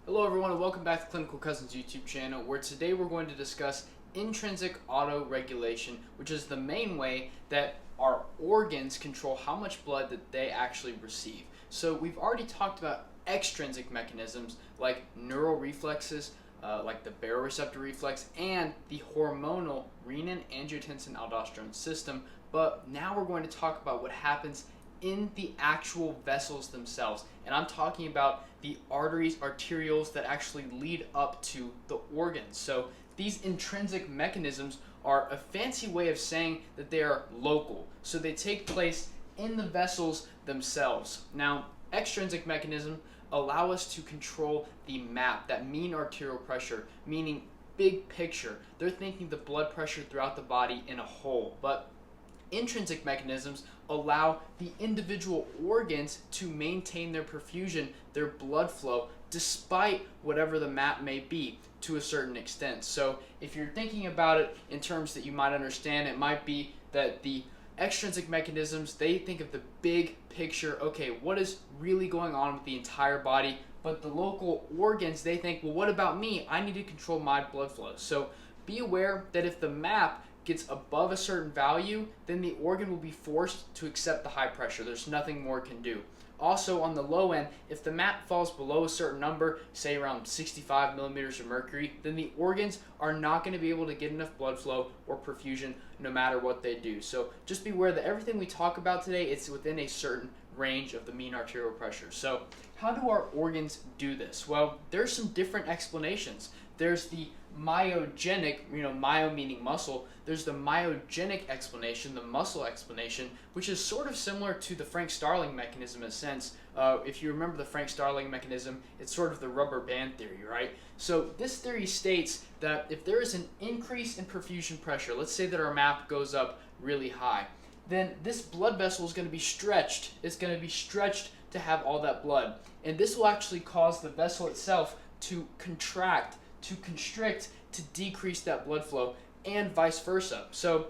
Hello everyone and welcome back to Clinical Cousins YouTube channel, where today we're going to discuss intrinsic autoregulation, which is the main way that our organs control how much blood that they actually receive. So we've already talked about extrinsic mechanisms like neural reflexes, like the baroreceptor reflex, and the hormonal renin-angiotensin-aldosterone system, but now we're going to talk about what happens in the actual vessels themselves, and I'm talking about the arteries, arterioles that actually lead up to the organs. So these intrinsic mechanisms are a fancy way of saying that they are local, so they take place in the vessels themselves. Now, extrinsic mechanisms allow us to control the MAP, that mean arterial pressure, meaning big picture. They're thinking the blood pressure throughout the body in a whole, but intrinsic mechanisms allow the individual organs to maintain their perfusion, their blood flow, despite whatever the MAP may be to a certain extent. So if you're thinking about it in terms that you might understand, it might be that the extrinsic mechanisms, they think of the big picture, okay, what is really going on with the entire body, but the local organs, they think, well, what about me? I need to control my blood flow. So be aware that if the MAP gets above a certain value, then the organ will be forced to accept the high pressure. There's nothing more it can do. Also, on the low end, if the MAP falls below a certain number, say around 65 millimeters of mercury, then the organs are not going to be able to get enough blood flow or perfusion no matter what they do. So just be aware that everything we talk about today, it's within a certain range of the mean arterial pressure. So how do our organs do this? Well, there's some different explanations. There's the myogenic, myo meaning muscle. There's the myogenic explanation, the muscle explanation, which is sort of similar to the Frank Starling mechanism in a sense. If you remember the Frank Starling mechanism, it's sort of the rubber band theory, right? So this theory states that if there is an increase in perfusion pressure, let's say that our MAP goes up really high, then this blood vessel is going to be stretched. It's going to be stretched to have all that blood. And this will actually cause the vessel itself to contract, to constrict, to decrease that blood flow, and vice versa. So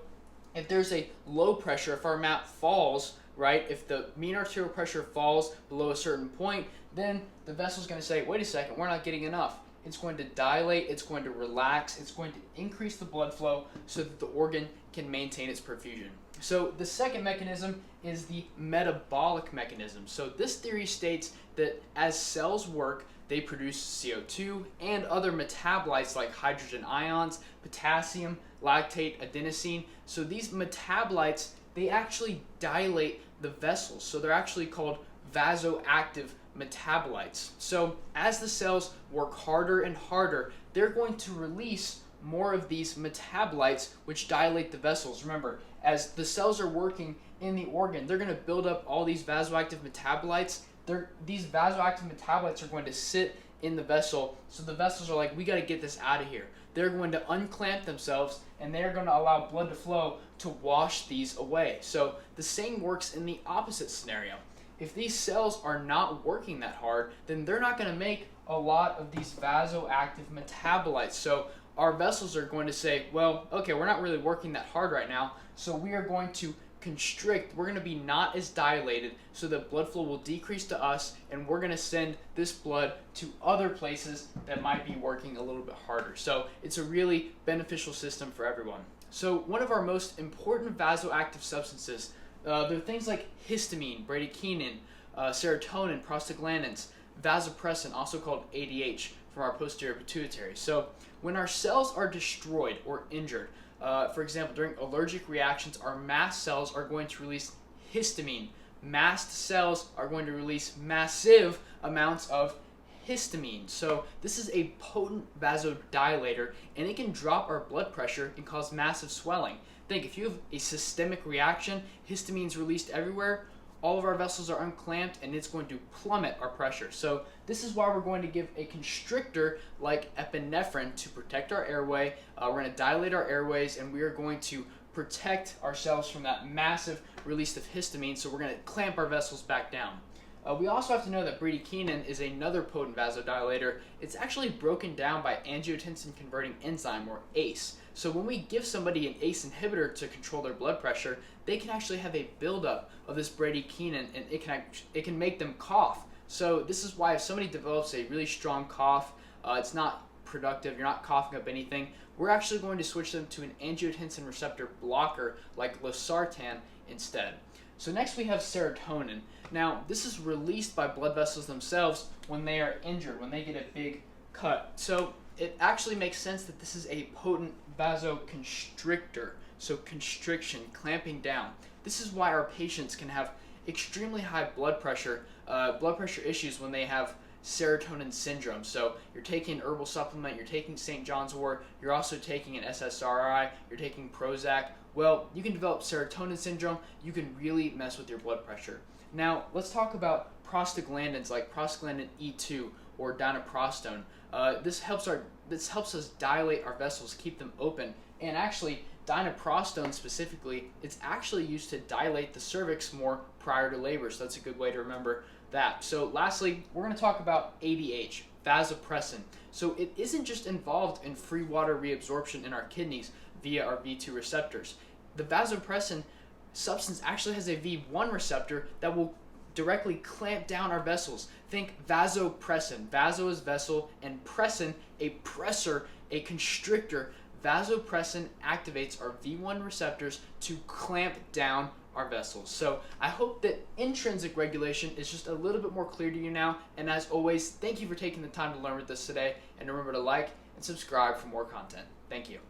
if there's a low pressure, if our MAP falls, right, if the mean arterial pressure falls below a certain point, then the vessel's going to say, wait a second, we're not getting enough. It's going to dilate, it's going to relax, it's going to increase the blood flow so that the organ can maintain its perfusion. So the second mechanism is the metabolic mechanism. So this theory states that as cells work, they produce CO2 and other metabolites like hydrogen ions, potassium, lactate, adenosine. So these metabolites, they actually dilate the vessels. So they're actually called vasoactive metabolites. So as the cells work harder and harder, they're going to release more of these metabolites which dilate the vessels. Remember, as the cells are working in the organ, they're going to build up all these vasoactive metabolites. These vasoactive metabolites are going to sit in the vessel, so the vessels are like, we got to get this out of here. They're going to unclamp themselves, and they're going to allow blood to flow to wash these away. So the same works in the opposite scenario. If these cells are not working that hard, then they're not going to make a lot of these vasoactive metabolites. So our vessels are going to say, well, okay, we're not really working that hard right now, so we are going to constrict, we're going to be not as dilated, so that blood flow will decrease to us, and we're going to send this blood to other places that might be working a little bit harder. So it's a really beneficial system for everyone. So one of our most important vasoactive substances, there are things like histamine, bradykinin, serotonin, prostaglandins, vasopressin, also called ADH, from our posterior pituitary. So when our cells are destroyed or injured, for example, during allergic reactions, our mast cells are going to release histamine. Mast cells are going to release massive amounts of histamine. So this is a potent vasodilator, and it can drop our blood pressure and cause massive swelling. Think, if you have a systemic reaction, histamine is released everywhere, all of our vessels are unclamped, and it's going to plummet our pressure. So this is why we're going to give a constrictor like epinephrine to protect our airway. We're going to dilate our airways, and we are going to protect ourselves from that massive release of histamine, so we're going to clamp our vessels back down. We also have to know that bradykinin is another potent vasodilator. It's actually broken down by angiotensin converting enzyme, or ACE. So when we give somebody an ACE inhibitor to control their blood pressure, they can actually have a buildup of this bradykinin, and it can make them cough. So this is why if somebody develops a really strong cough, it's not productive, you're not coughing up anything, we're actually going to switch them to an angiotensin receptor blocker like losartan instead. So next we have serotonin. Now this is released by blood vessels themselves when they are injured, when they get a big cut. So it actually makes sense that this is a potent vasoconstrictor. So constriction, clamping down. This is why our patients can have extremely high blood pressure issues when they have serotonin syndrome. So you're taking an herbal supplement, you're taking St. John's wort, you're also taking an SSRI, you're taking Prozac. Well, you can develop serotonin syndrome, you can really mess with your blood pressure. Now, let's talk about prostaglandins like prostaglandin E2 or dinoprostone. This helps us dilate our vessels, keep them open, and actually dinoprostone specifically, it's actually used to dilate the cervix more prior to labor, so that's a good way to remember that. So lastly, we're going to talk about ADH, vasopressin. So it isn't just involved in free water reabsorption in our kidneys via our V2 receptors. The vasopressin substance actually has a V1 receptor that will directly clamp down our vessels. Think vasopressin. Vaso is vessel, and pressin, a pressor, a constrictor. Vasopressin activates our V1 receptors to clamp down our vessels. So I hope that intrinsic regulation is just a little bit more clear to you now. And as always, thank you for taking the time to learn with us today. And remember to like and subscribe for more content. Thank you.